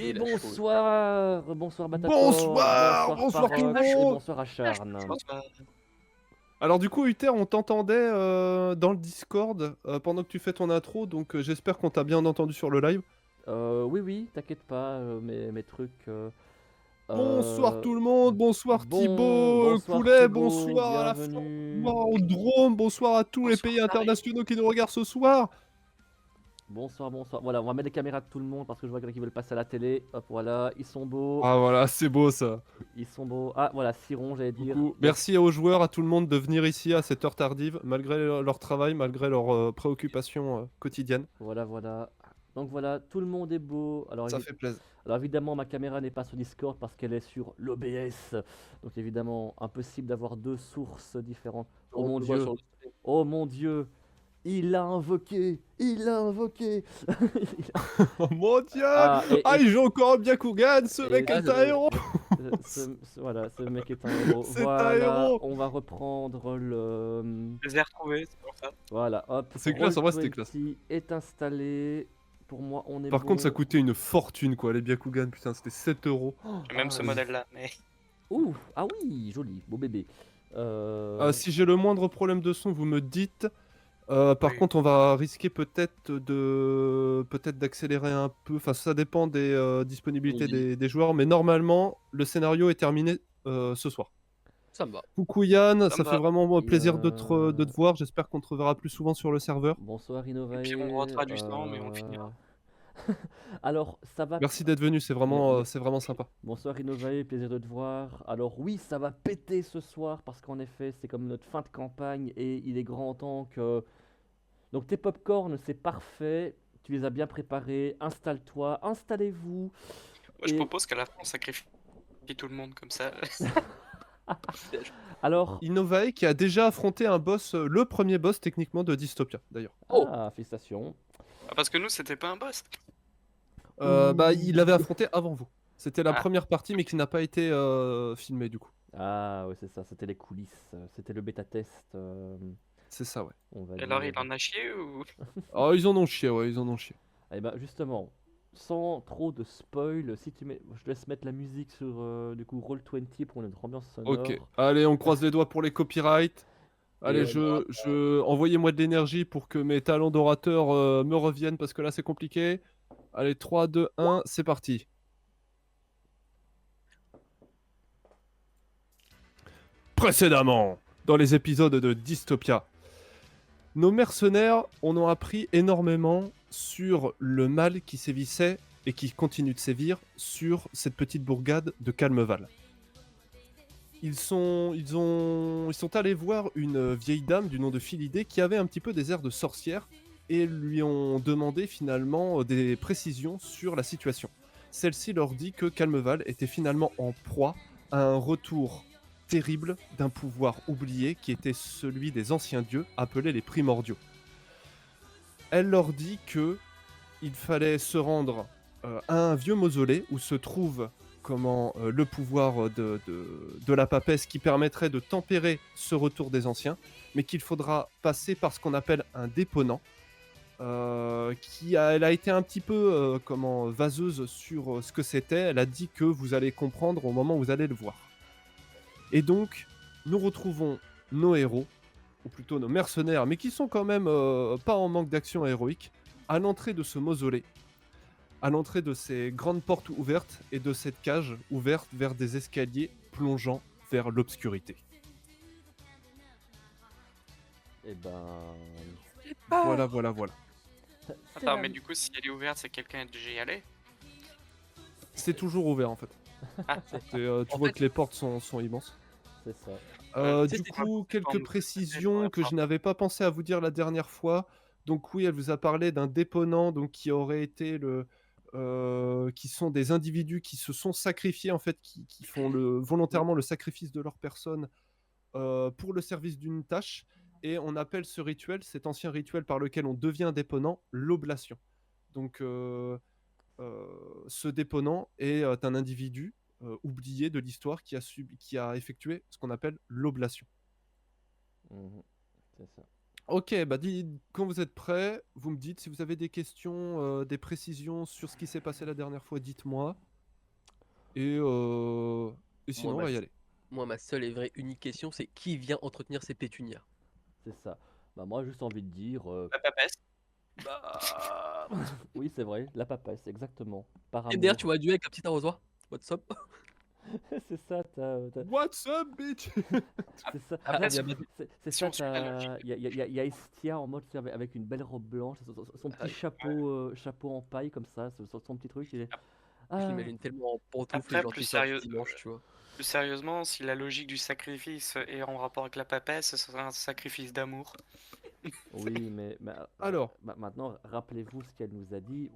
Et Il a chaud. bonsoir Batapor, Bonsoir, bonsoir bonsoir tout le Paroche et monde. bonsoir Acharn. Bonsoir. Alors du coup, Uther, on t'entendait dans le Discord pendant que tu fais ton intro, donc j'espère qu'on t'a bien entendu sur le live. Oui, t'inquiète pas, mes trucs. Bonsoir euh, tout le monde, bonsoir Thibaut, Bonsoir Poulet, Thibaut, bonsoir à la France, bienvenue. bonsoir au Drôme, bonsoir à tous les Bonsoir, pays Paris. internationaux qui nous regardent ce soir. Bonsoir. Voilà, on va mettre les caméras de tout le monde parce que je vois qu'il y en a qui veulent passer à la télé. Hop, voilà, ils sont beaux. Ah voilà, c'est beau ça. Ils sont beaux. Ah, voilà, Siron, j'allais Du dire. coup, merci aux joueurs, à tout le monde de venir ici à cette heure tardive, malgré leur travail, malgré leurs préoccupations quotidiennes. Voilà. Donc voilà, tout le monde est beau. Ça fait plaisir. Alors évidemment, ma caméra n'est pas sur Discord parce qu'elle est sur l'OBS. Donc évidemment, impossible d'avoir deux sources différentes. Oh mon dieu, oh mon dieu, il l'a invoqué, il l'a invoqué. Oh mon dieu! Ah, Il joue encore bien Kugan, ce mec et est un héros! voilà, ce mec est un héros. C'est un Voilà, héros! on va reprendre le. Je les ai retrouvés, c'est pour ça. Voilà, hop. C'est classe, en vrai, c'était classe. Roll20 est installé. Pour moi, on est Par bon. contre, ça coûtait une fortune, quoi, les Byakugan, putain, c'était 7 euros. J'ai même ce modèle-là, mais... Ouh, ah oui, joli, beau bébé. Si j'ai le moindre problème de son, vous me dites. Par Oui. contre, on va risquer peut-être d'accélérer un peu. Enfin, ça dépend des disponibilités Oui. des joueurs, mais normalement, le scénario est terminé ce soir. Ça me va. Coucou Yann, Ça ça me fait va. vraiment Et, plaisir de te voir. J'espère qu'on te reverra plus souvent sur le serveur. Bonsoir Et Innovae. puis on rentrera du sang, mais on finira. Alors, ça va. Merci d'être venu, c'est vraiment sympa. Bonsoir Innovae, plaisir de te voir. Alors oui, ça va péter ce soir parce qu'en effet, c'est comme notre fin de campagne et il est grand temps que... Donc tes popcorn, c'est parfait. Tu les as bien préparés. Installe-toi, installez-vous. Moi, je Et- propose qu'à la fin, on sacrifie tout le monde, comme ça. Alors... Innovae qui a déjà affronté un boss, le premier boss techniquement de Dystopia d'ailleurs. Ah, félicitations. Ah, parce que nous, c'était pas un boss. Il l'avait affronté avant vous. C'était la Ah. première partie mais qui n'a pas été filmée du coup. Ah oui, c'est ça, c'était les coulisses. C'était le bêta-test. C'est ça, ouais. On va Et alors, dire. il en a chié ou... Oh, ils en ont chié, ouais, ils en ont chié. Eh ben justement, sans trop de spoil, si tu mets, je te laisse mettre la musique sur du coup Roll20 pour notre ambiance sonore. Ok, allez, on croise les doigts pour les copyrights. Allez, envoyez-moi de l'énergie pour que mes talents d'orateur me reviennent parce que là c'est compliqué. Allez, 3, 2, 1, c'est parti. Précédemment, dans les épisodes de Dystopia, nos mercenaires en ont appris énormément sur le mal qui sévissait et qui continue de sévir sur cette petite bourgade de Calmeval. Ils sont allés voir une vieille dame du nom de Philidée qui avait un petit peu des airs de sorcière et lui ont demandé finalement des précisions sur la situation. Celle-ci leur dit que Calmeval était finalement en proie à un retour terrible d'un pouvoir oublié qui était celui des anciens dieux appelés les primordiaux. Elle leur dit que il fallait se rendre à un vieux mausolée où se trouve le pouvoir de la papesse qui permettrait de tempérer ce retour des anciens, mais qu'il faudra passer par ce qu'on appelle un déponent. Elle a été un petit peu vaseuse sur ce que c'était. Elle a dit que vous allez comprendre au moment où vous allez le voir. Et donc, nous retrouvons nos héros, ou plutôt nos mercenaires, mais qui sont quand même pas en manque d'action héroïque, à l'entrée de ce mausolée, à l'entrée de ces grandes portes ouvertes et de cette cage ouverte vers des escaliers plongeant vers l'obscurité. Et ben. Voilà. Attends, mais du coup, si elle est ouverte, c'est que quelqu'un est déjà y allé. C'est toujours ouvert en fait. Ah, Tu vois que les portes sont immenses. C'est ça. Du coup, quelques précisions que je n'avais pas pensé à vous dire la dernière fois. Donc oui, elle vous a parlé d'un déponent donc, qui aurait été qui sont des individus qui se sont sacrifiés en fait, qui font volontairement le sacrifice de leur personne pour le service d'une tâche. Et on appelle ce rituel, cet ancien rituel par lequel on devient déponent, l'oblation. Donc ce déponent est un individu oublié de l'histoire qui a effectué ce qu'on appelle l'oblation. C'est ça. Ok, bah quand vous êtes prêts, vous me dites si vous avez des questions, des précisions sur ce qui s'est passé la dernière fois, dites-moi. Et, euh, et Moi, sinon, on va y aller. ma seule et vraie unique question, c'est qui vient entretenir ces pétunias? C'est ça. Bah moi, juste envie de dire, La papesse. bah, oui, c'est vrai, la papesse, exactement. Par Et d'ailleurs, amour. tu vois Dieu avec un petit arrosoir. What's up? C'est ça, What's up, bitch? c'est ça. Après, si- C'est si ça, on suit la logique. il y a Estia en mode tu sais, avec une belle robe blanche, son petit chapeau en paille comme ça, son petit truc. Je Ah, l'imagine tellement en pantoufles Après, et gentil sorti dimanche, tu vois. Plus sérieusement, si la logique du sacrifice est en rapport avec la papesse, ce serait un sacrifice d'amour. oui, mais Alors, maintenant, rappelez-vous ce qu'elle nous a dit.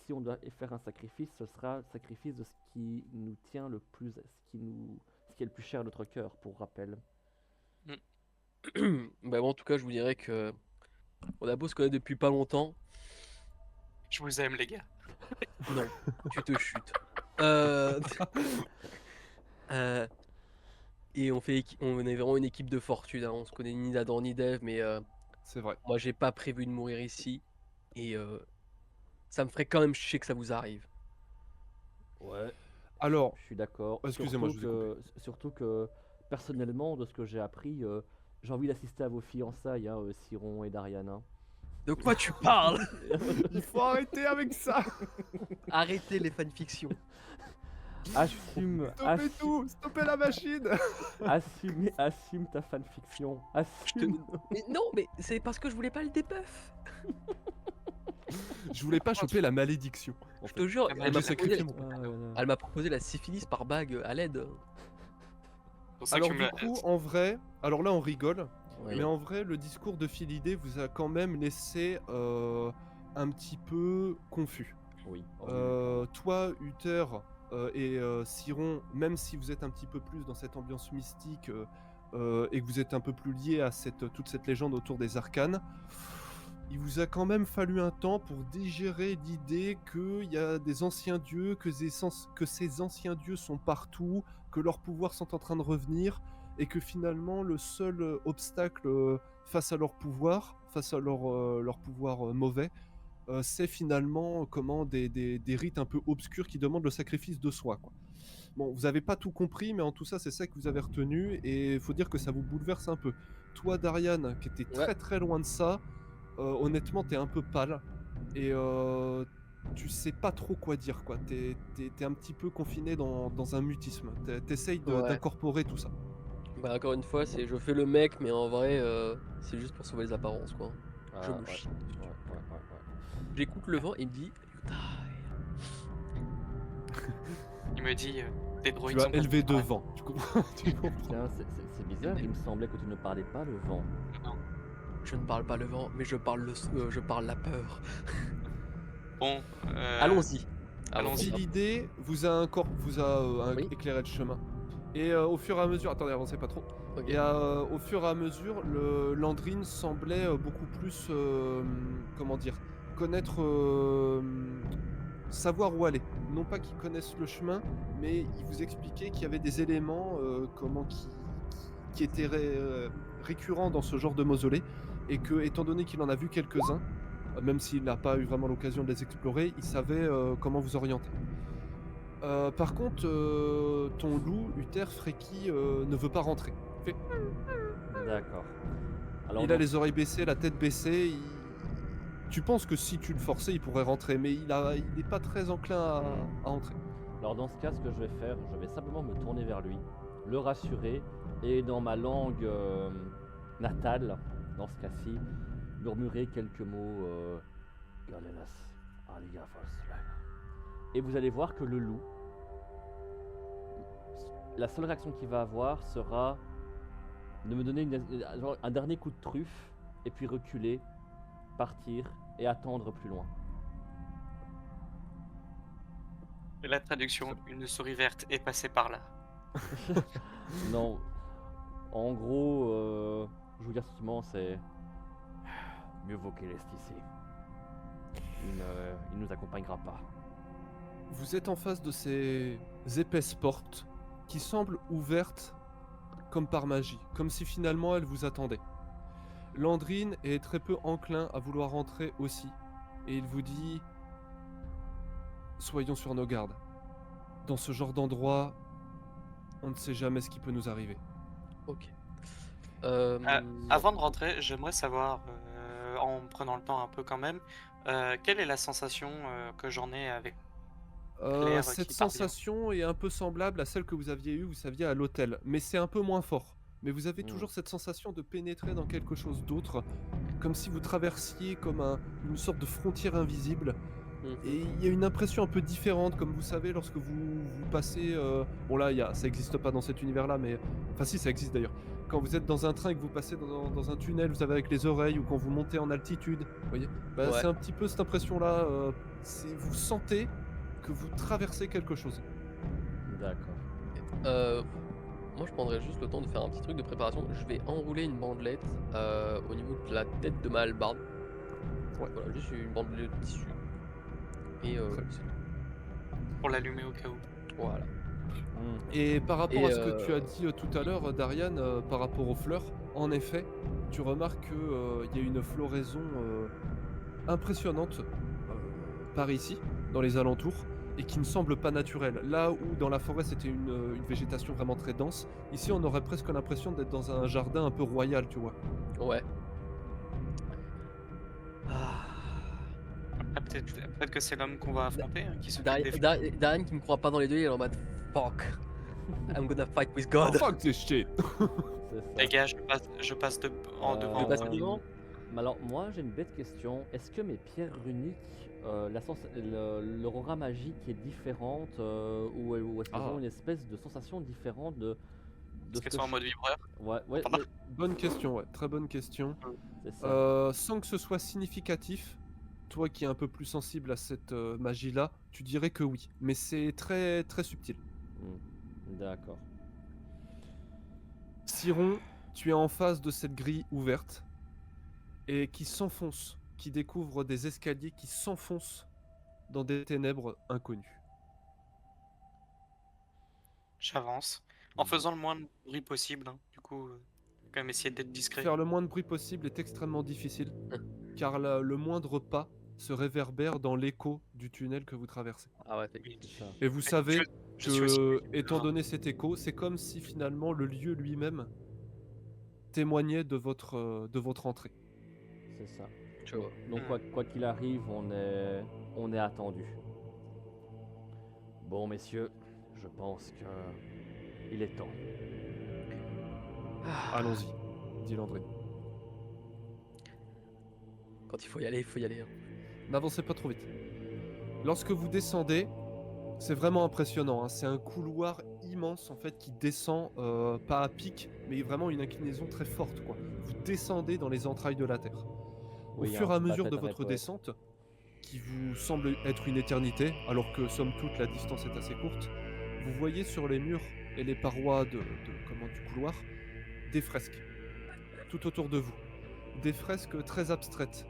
Si on doit faire un sacrifice, ce sera le sacrifice de ce qui nous tient le plus, ce qui est le plus cher à notre cœur, pour rappel. Bah, moi, en tout cas, je vous dirais que on a beau se connaître depuis pas longtemps. Je vous aime, les gars. Non, tu te chutes. Euh, euh, Et on est vraiment une équipe de fortune, hein. On se connaît ni d'Adam ni d'Ève, mais c'est vrai. moi, j'ai pas prévu de mourir ici. Et ça me ferait quand même chier que ça vous arrive. Ouais, Alors, je suis d'accord. excusez-moi, je vous ai Surtout que, personnellement, de ce que j'ai appris, j'ai envie d'assister à vos fiançailles, hein, Siron et Dariana. De quoi tu parles? Il faut arrêter avec ça. Arrêtez les fanfictions. Assume, Stoppez tout, stoppez la machine. assume ta fanfiction. Assume. Mais non, mais c'est parce que je voulais pas le débuff. Je voulais pas choper la malédiction. en Je fait. te jure, Ah bah, elle J'ai m'a sacrifié proposé, mon... elle m'a proposé la syphilis par bague à l'aide. Pour ça Alors que tu du me coup, en vrai, alors là on rigole, Oui. mais en vrai, le discours de Philidé vous a quand même laissé un petit peu confus. Oui. Toi, Uther et Siron, même si vous êtes un petit peu plus dans cette ambiance mystique et que vous êtes un peu plus lié à toute cette légende autour des arcanes, il vous a quand même fallu un temps pour digérer l'idée qu'il y a des anciens dieux, que ces anciens dieux sont partout, que leurs pouvoirs sont en train de revenir, et que finalement le seul obstacle face à leur pouvoir, mauvais, c'est finalement des rites un peu obscurs qui demandent le sacrifice de soi, quoi. Bon, vous avez pas tout compris, mais en tout ça, c'est ça que vous avez retenu, et il faut dire que ça vous bouleverse un peu. Toi, Darian, qui était très très loin de ça, honnêtement, t'es un peu pâle, et tu sais pas trop quoi dire, quoi. T'es un petit peu confiné dans un mutisme. T'essayes d'incorporer tout ça. Bah encore une fois, je fais le mec, mais en vrai, c'est juste pour sauver les apparences, quoi. Je me ouais. chie. Ouais. J'écoute le vent et il me dit You die. Il me dit des droïdes Tu as sont élevé pas- devant. Tu comprends? Tu comprends? Tiens, c'est bizarre, il me semblait que tu ne parlais pas le vent. Non. Je ne parle pas le vent, mais je parle la peur. Bon, Allons-y. allons-y. L'idée vous a Oui. éclairé le chemin. Et au fur et à mesure, attendez, avancez pas trop. Ok. Et au fur et à mesure, Landrine semblait beaucoup plus, comment dire, connaître, savoir où aller. Non pas qu'ils connaissent le chemin, mais il vous expliquait qu'il y avait des éléments qui étaient récurrents dans ce genre de mausolée, et que, étant donné qu'il en a vu quelques-uns, même s'il n'a pas eu vraiment l'occasion de les explorer, il savait comment vous orienter. Par contre, ton loup, Uther Freki, ne veut pas rentrer. D'accord. Alors, Il a les oreilles baissées, la tête baissée. Tu penses que si tu le forçais, il pourrait rentrer, mais il n'est pas très enclin à entrer. Alors dans ce cas, ce que je vais faire, je vais simplement me tourner vers lui, le rassurer, et dans ma langue natale, dans ce cas-ci, murmurer quelques mots Galenas, Aliga Falslan. Et vous allez voir que le loup, la seule réaction qu'il va avoir sera de me donner un dernier coup de truffe, et puis reculer, partir et attendre plus loin. Et la traduction, une souris verte est passée par là. Non, en gros, je vous dis simplement, c'est mieux vaut qu'il reste ici. Il nous accompagnera pas. Vous êtes en face de ces épaisses portes qui semblent ouvertes comme par magie, comme si finalement elles vous attendaient. Landrine est très peu enclin à vouloir rentrer aussi. Et il vous dit... Soyons sur nos gardes. Dans ce genre d'endroit, on ne sait jamais ce qui peut nous arriver. Ok. Avant de rentrer, j'aimerais savoir, en prenant le temps un peu quand même, quelle est la sensation que j'en ai avec l'air Cette qui parvient. sensation est un peu semblable à celle que vous aviez eue, vous saviez, à l'hôtel. Mais c'est un peu moins fort. Mais vous avez toujours cette sensation de pénétrer dans quelque chose d'autre. Comme si vous traversiez comme une sorte de frontière invisible. Et il y a une impression un peu différente, comme vous savez, lorsque vous passez... Bon là, ça existe pas dans cet univers-là, mais... Enfin si, ça existe d'ailleurs. Quand vous êtes dans un train et que vous passez dans un tunnel, vous savez, avec les oreilles, ou quand vous montez en altitude, vous voyez, Ouais. c'est un petit peu cette impression-là. Vous sentez que vous traversez quelque chose. D'accord. Moi, je prendrais juste le temps de faire un petit truc de préparation. Je vais enrouler une bandelette au niveau de la tête de ma hallebarde. Ouais. Voilà, juste une bandelette de tissu. Et Très c'est Pour l'allumer au cas où. tout. Voilà. Et par rapport Et à ce que tu as dit tout à l'heure, Darian, par rapport aux fleurs, en effet, tu remarques qu'il y a une floraison impressionnante par ici, dans les alentours, et qui ne semble pas naturelle. Là où dans la forêt c'était une végétation vraiment très dense, ici on aurait presque l'impression d'être dans un jardin un peu royal, tu vois. Ouais. Ah. Après, peut-être que c'est l'homme qu'on va affronter, qui s'occupe des fleurs. Darren qui me croit pas dans les deux, il est en mode fuck. I'm gonna fight with Oh, God. fuck this shit. C'est ça. Les gars, je passe en devant. Tu passes devant Mais alors, moi j'ai une bête question. Est-ce que mes pierres runiques, l'aurora magique est différente ou est-ce qu'elles ont une espèce de sensation différente de Est-ce ce qu'elles que sont en mode vibreur? Ouais, Pardon. Bonne question, ouais, très bonne question. c'est ça. Sans que ce soit significatif, toi qui es un peu plus sensible à cette magie-là, tu dirais que oui, mais c'est très très subtil. D'accord. Siron, tu es en face de cette grille ouverte et qui s'enfonce, qui découvre des escaliers qui s'enfoncent dans des ténèbres inconnues. J'avance. En faisant le moins de bruit possible, hein. Du coup, quand même essayer d'être discret. Faire le moins de bruit possible est extrêmement difficile, car le moindre pas se réverbère dans l'écho du tunnel que vous traversez. Ah ouais, Oui. C'est ça. Et vous savez je suis aussi que, petit, étant hein. donné cet écho, c'est comme si finalement le lieu lui-même témoignait de votre entrée. C'est ça. tu vois. Donc quoi qu'il arrive, on est attendu. Bon messieurs, je pense que il est temps. Allons-y, dit Landry. Quand il faut y aller, il faut y aller. Hein. N'avancez pas trop vite. Lorsque vous descendez, c'est vraiment impressionnant, hein. C'est un couloir immense en fait qui descend, pas à pic, mais vraiment une inclinaison très forte, quoi. Vous descendez dans les entrailles de la Terre. Au fur et à mesure de votre descente, qui vous semble être une éternité, alors que somme toute la distance est assez courte, vous voyez sur les murs et les parois du couloir des fresques, tout autour de vous. Des fresques très abstraites,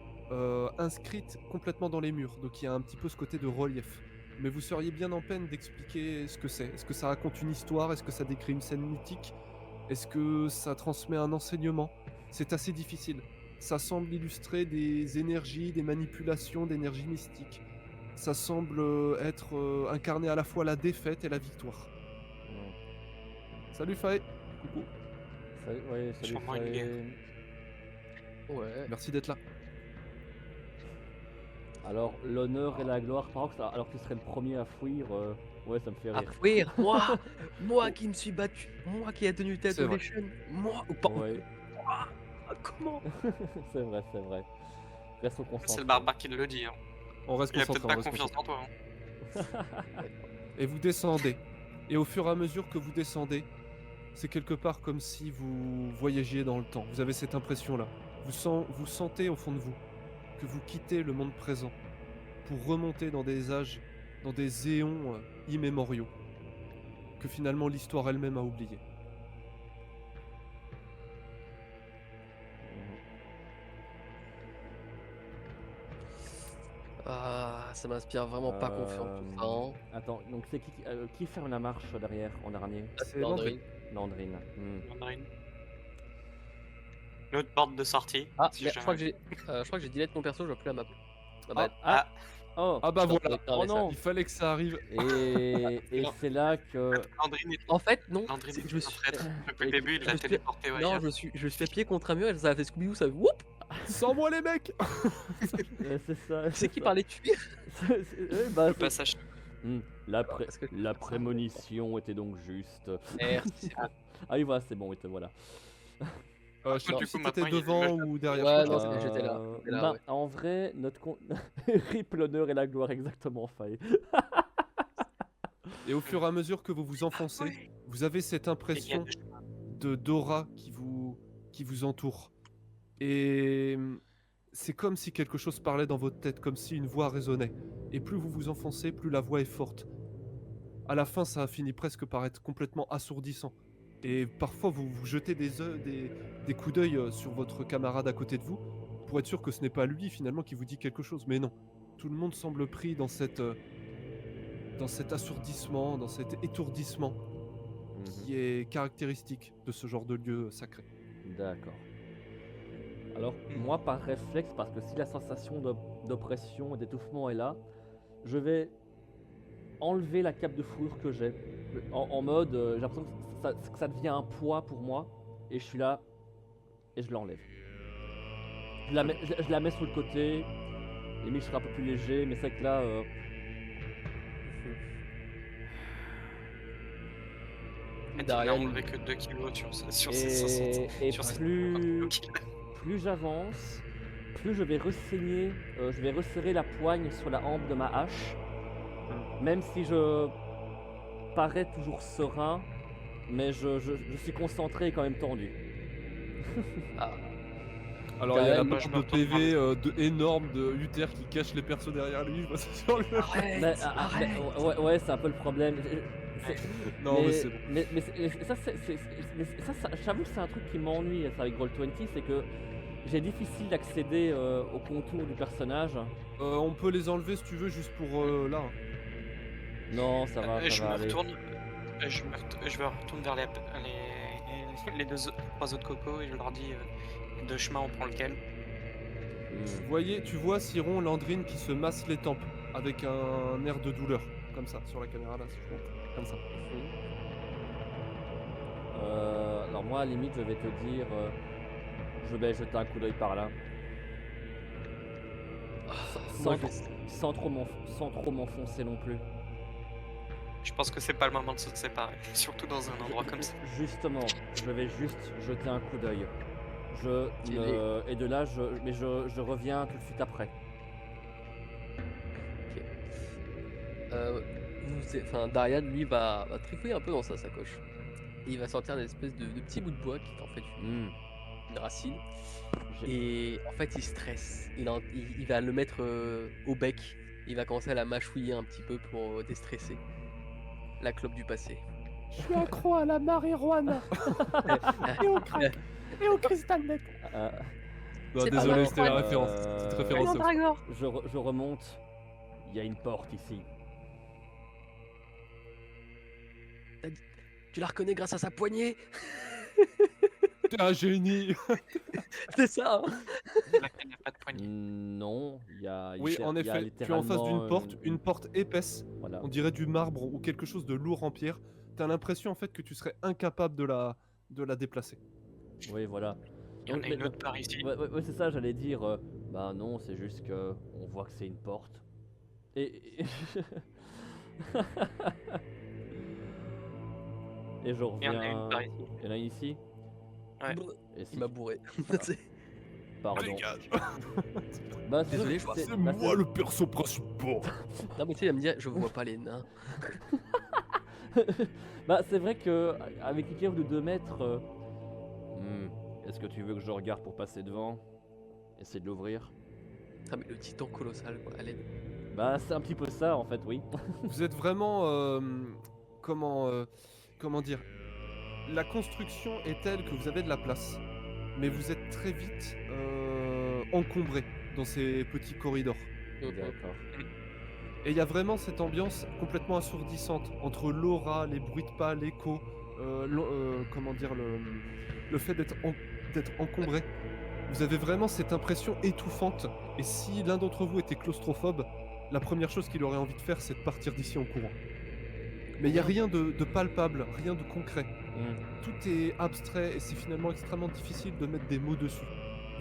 inscrites complètement dans les murs, donc il y a un petit peu ce côté de relief. Mais vous seriez bien en peine d'expliquer ce que c'est. Est-ce que ça raconte une histoire? Est-ce que ça décrit une scène mythique? Est-ce que ça transmet un enseignement? C'est assez difficile. Ça semble illustrer des énergies, des manipulations d'énergie mystique. Ça semble être incarner à la fois la défaite et la victoire. Salut Faye. Coucou. Salut Sûrement une guerre. Ouais. Merci d'être là. Alors l'honneur et la gloire, par contre, alors que tu serais le premier à fuir, ouais ça me fait À rire. fuir, moi qui me suis battu, moi qui ai tenu tête C'est au vrai. Nation, moi ou pas. Ouais, Comment? c'est vrai. Restons concentrés. C'est le barbare qui le dit, hein. On reste Il a peut-être concentré. pas on reste confiance concentré. en toi, hein. Et vous descendez. Et au fur et à mesure que vous descendez, c'est quelque part comme si vous voyagiez dans le temps. Vous avez cette impression-là. Vous sentez au fond de vous que vous quittez le monde présent pour remonter dans des âges, dans des éons immémoriaux, que finalement l'histoire elle-même a oublié. Ah, ça m'inspire vraiment pas confiance tout ça. Hein. Attends, donc c'est qui ferme la marche derrière en dernier? C'est Landry. Landrine. Mandarine. l'autre porte de sortie. Ah, si merde, je crois jamais. que j'ai delete mon perso, je vois plus la map. Ah bah, Ah, Oh, Ah bah putain, voilà, putain, oh mais ça- non. il fallait que ça arrive. Et c'est là que... Landry En fait, non. Landry c'est- n'est je me pas un suis... traître. Depuis et- le début, il je l'a me suis- téléporté Non, ailleurs. je me suis fait pied contre un mur et ça a fait Scooby-Doo, ça fait whoop. Sans moi les mecs. c'est ça. C'est qui ça. parlait de tuer Bah, Le passage. La, parce que- la prémonition était donc juste. Merci. Ah oui, voilà, c'est bon, oui, voilà. Je sais Du plus coup, si maintenant, t'étais il- devant ou derrière. Ouais, je non, crois que j'étais là. Euh, j'étais là, bah, ouais. en vrai, notre rip l'honneur et la gloire, exactement, Faye. Et au fur et à mesure que vous vous enfoncez, Ouais. vous avez cette Il y a impression des chemins. d'aura qui vous entoure. Et c'est comme si quelque chose parlait dans votre tête, comme si une voix résonnait. Et plus vous vous enfoncez, plus la voix est forte. À la fin, ça a fini presque par être complètement assourdissant. Et parfois, vous jetez des coups d'œil sur votre camarade à côté de vous, pour être sûr que ce n'est pas lui finalement qui vous dit quelque chose. Mais non, tout le monde semble pris dans cet assourdissement, dans cet étourdissement qui est caractéristique de ce genre de lieu sacré. D'accord. Alors, moi, par réflexe, parce que si la sensation d'oppression et d'étouffement est là, je vais enlever la cape de fourrure que j'ai. En mode, j'ai l'impression que ça devient un poids pour moi, et je suis là, et je l'enlève. Je la mets sur le côté, limite je serai un peu plus léger, mais c'est que là... Il a Darian, enlevé que 2 kilos sur ses 60. et sur ses plus, 50 kilos. plus j'avance, plus je vais resserrer la poigne sur la hampe de ma hache, même si je parais toujours serein, mais je suis concentré et quand même tendu. Alors il y a la Carrément, barre je de me retourne PV énorme de Uther qui cache les persos derrière lui, je vois ça sur le... Ouais, c'est un peu le problème. Non mais c'est bon. Ça, j'avoue que c'est un truc qui m'ennuie ça, avec Roll20, c'est que j'ai difficile d'accéder au contour du personnage. On peut les enlever si tu veux, juste pour là. Non, ça va, Je ça me va aller. retourne. Je me retourne vers les trois autres cocos et je leur dis de chemin on prend lequel. Tu vois Siron, Landrine qui se masse les tempes avec un air de douleur, comme ça, sur la caméra là, si je montre, comme ça. Alors moi, à la limite, je vais te dire, je vais jeter un coup d'œil par là. Moi, Sans trop m'enfoncer non plus. Je pense que c'est pas le moment de se séparer, surtout dans un endroit comme ça. Justement, je vais juste jeter un coup d'œil. Et de là, je reviens tout de suite après. Darian, lui, va trifouiller un peu dans sa sacoche. Et il va sortir une espèce de petit bout de bois qui est en fait une racine. Et en fait, il stresse. Il va le mettre au bec. Il va commencer à la mâchouiller un petit peu pour déstresser la clope du passé. Je suis accro à la marijuana et au crystal meth. Non, C'est pas désolé, mal. c'était la référence. Cette référence. Et Dragor. Je remonte. Il y a une porte ici. Tu la reconnais grâce à sa poignée. T'es un génie. C'est ça, hein. Laquelle n'a pas de poignée. Non, il y a. Oui, en il y a effet, tu es en face d'une littéralement, porte, une porte épaisse, Voilà. on dirait du marbre ou quelque chose de lourd en pierre. T'as l'impression en fait que tu serais incapable de la déplacer. Oui, voilà. Il y en a Mais- une autre par ici. Ouais, c'est ça, j'allais dire. Bah non, c'est juste que on voit que c'est une porte. Et je Il y en a reviens. une par ici. Il y en a une ici. Ouais. Et si... Il m'a bourré. Pardon. Dégage. Bah, Désolé, je C'est bah, moi le perso principal. Non, mais tu sais, il va me dire, je vois pas les nains. Bah, c'est vrai que avec une curve de 2 mètres. Est-ce que tu veux que je regarde pour passer devant? Essayer de l'ouvrir? Ah, mais le titan colossal, quoi, à l'aide. Bah, c'est un petit peu ça en fait, oui. Vous êtes vraiment comment dire, la construction est telle que vous avez de la place, mais vous êtes très vite encombré dans ces petits corridors. D'accord. Et il y a vraiment cette ambiance complètement assourdissante entre l'aura, les bruits de pas, l'écho, comment dire, le fait d'être d'être encombré. Vous avez vraiment cette impression étouffante. Et si l'un d'entre vous était claustrophobe, la première chose qu'il aurait envie de faire, c'est de partir d'ici en courant. Mais il n'y a rien de palpable, rien de concret. Tout est abstrait et c'est finalement extrêmement difficile de mettre des mots dessus.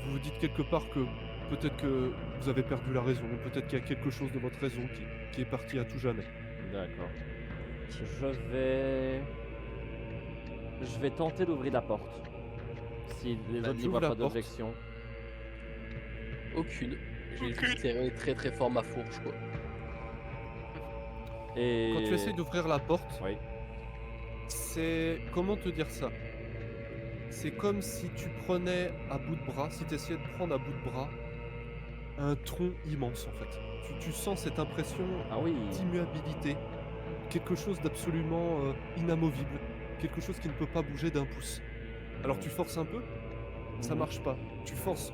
Vous vous dites quelque part que peut-être que vous avez perdu la raison, peut-être qu'il y a quelque chose de votre raison qui est parti à tout jamais. D'accord. Je vais tenter d'ouvrir la porte. Si les autres n'y voient pas d'objection. Aucune. J'ai juste serré très très fort ma fourche, quoi. Et... Quand tu essayes d'ouvrir la porte, oui. C'est... Comment te dire ça? C'est comme si tu prenais à bout de bras, si tu essayais de prendre à bout de bras un tronc immense en fait. Tu sens cette impression d'immuabilité, quelque chose d'absolument inamovible, quelque chose qui ne peut pas bouger d'un pouce. Alors tu forces un peu, ça marche pas. Tu forces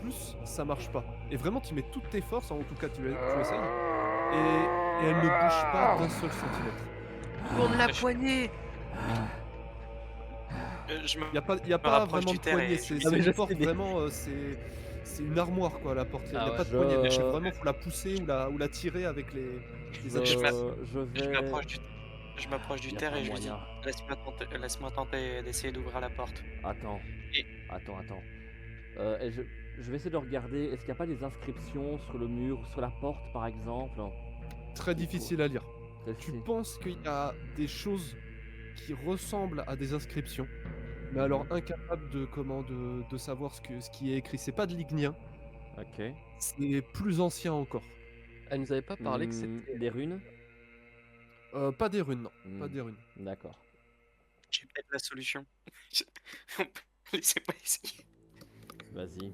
plus, ça marche pas. Et vraiment tu mets toutes tes forces, en tout cas tu essayes, et elle ne bouge pas d'un seul centimètre. Tourne la poignée. Il y a pas vraiment de poignée, c'est une porte vraiment, c'est une armoire quoi la porte. Il n'y a pas de poignée, mais vraiment faut la pousser ou la tirer avec les appuis. Je m'approche du terre et je lui dis laisse-moi tenter d'essayer d'ouvrir la porte. Attends. Je vais essayer de regarder, est-ce qu'il n'y a pas des inscriptions sur le mur, sur la porte par exemple? Très difficile à lire. Tu penses qu'il y a des choses qui ressemblent à des inscriptions, mais alors incapable de savoir ce qui est écrit. C'est pas de l'ignien. Ok. C'est plus ancien encore. Elle nous avait pas parlé que c'était des runes? Pas des runes, non. Pas des runes. D'accord. J'ai peut-être la solution. Laissez-moi essayer. Vas-y.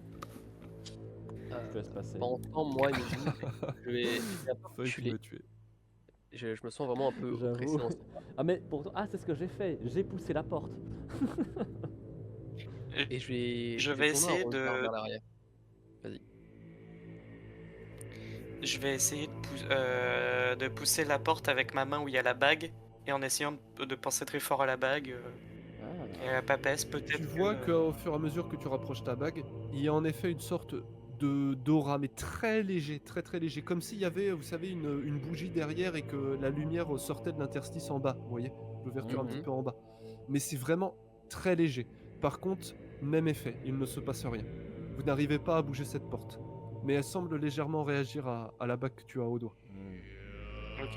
Je te laisse passer. Pendant moi, je vais me tuer. Je me sens vraiment un peu oppressé. Ah mais pourtant, c'est ce que j'ai fait. J'ai poussé la porte. Et je vais essayer de. Vas-y. Je vais essayer de pousser la porte avec ma main où il y a la bague et en essayant de penser très fort à la bague. Et à la papesse peut-être. Tu vois qu'au fur et à mesure que tu rapproches ta bague, il y a en effet une sorte d'aura, mais très léger, très très léger, comme s'il y avait, vous savez, une bougie derrière et que la lumière sortait de l'interstice en bas, vous voyez, l'ouverture un petit peu en bas. Mais c'est vraiment très léger. Par contre, même effet, il ne se passe rien. Vous n'arrivez pas à bouger cette porte, mais elle semble légèrement réagir à la bague que tu as au doigt. Ok.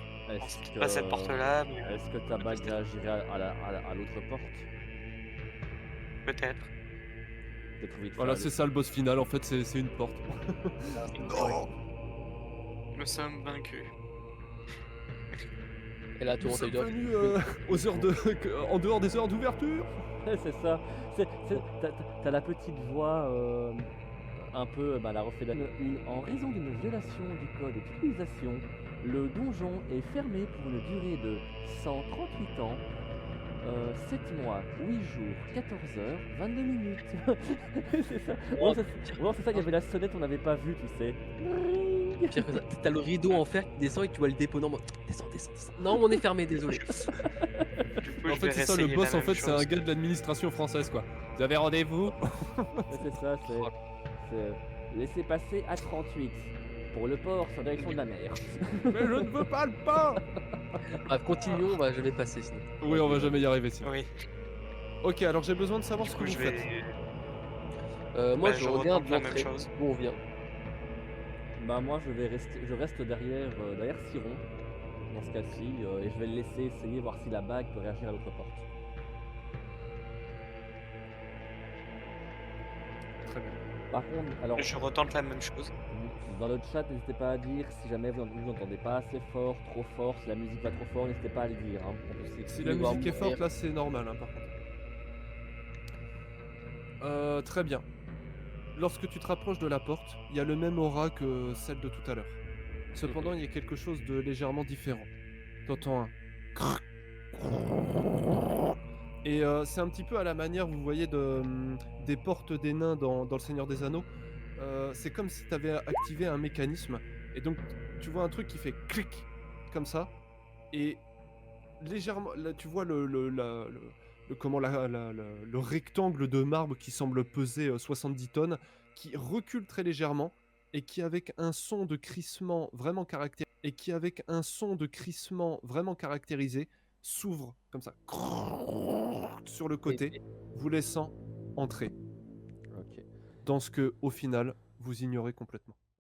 C'est pas cette porte-là, mais... Est-ce que ta bague réagirait à l'autre porte? Peut-être. Voilà, c'est ça le boss final, en fait, c'est une porte. Nous sommes vaincus. Et là, tout le monde est venu aux heures en dehors des heures d'ouverture. C'est ça. T'as la petite voix un peu, la refait en raison d'une violation du code d'utilisation, le donjon est fermé pour une durée de 138 ans. 7 mois, 8 jours, 14 heures, 22 minutes. C'est ça. C'est ça, il y avait la sonnette, on n'avait pas vu, tu sais. Pire que ça, t'as le rideau en fer qui descend et tu vois le déponant. Descends. Non, on est fermé, désolé. En fait, c'est ça, le boss, en fait, c'est un gars de l'administration française, quoi. Vous avez rendez-vous? C'est ça, c'est laissez passer à 38 pour le port sur direction de la mer. Mais je ne veux pas le port. Bref, continuons, je vais passer sinon. Oui, on va jamais y arriver sinon. Oui. Ok, alors j'ai besoin de savoir ce que vous faites. Moi, je regarde l'entrée où on vient. Moi, je reste derrière Siron, dans ce cas-ci, et je vais le laisser essayer, voir si la bague peut réagir à l'autre porte. Très bien. Par contre, alors... Je retente la même chose. Dans le chat, n'hésitez pas à dire si jamais vous n'entendez pas assez fort, trop fort, si la musique va trop fort, n'hésitez pas à le dire. Si la musique est forte, là c'est normal, par contre. Très bien. Lorsque tu te rapproches de la porte, il y a le même aura que celle de tout à l'heure. Cependant, il y a quelque chose de légèrement différent. T'entends un... Et c'est un petit peu à la manière, vous voyez, des portes des nains dans Le Seigneur des Anneaux. C'est comme si tu avais activé un mécanisme. Et donc, tu vois un truc qui fait clic, comme ça. Et légèrement, là, tu vois comment le rectangle de marbre qui semble peser 70 tonnes, qui recule très légèrement et qui avec un son de crissement vraiment caractérisé s'ouvre comme ça sur le côté, vous laissant entrer Ok. dans ce que au final vous ignorez complètement.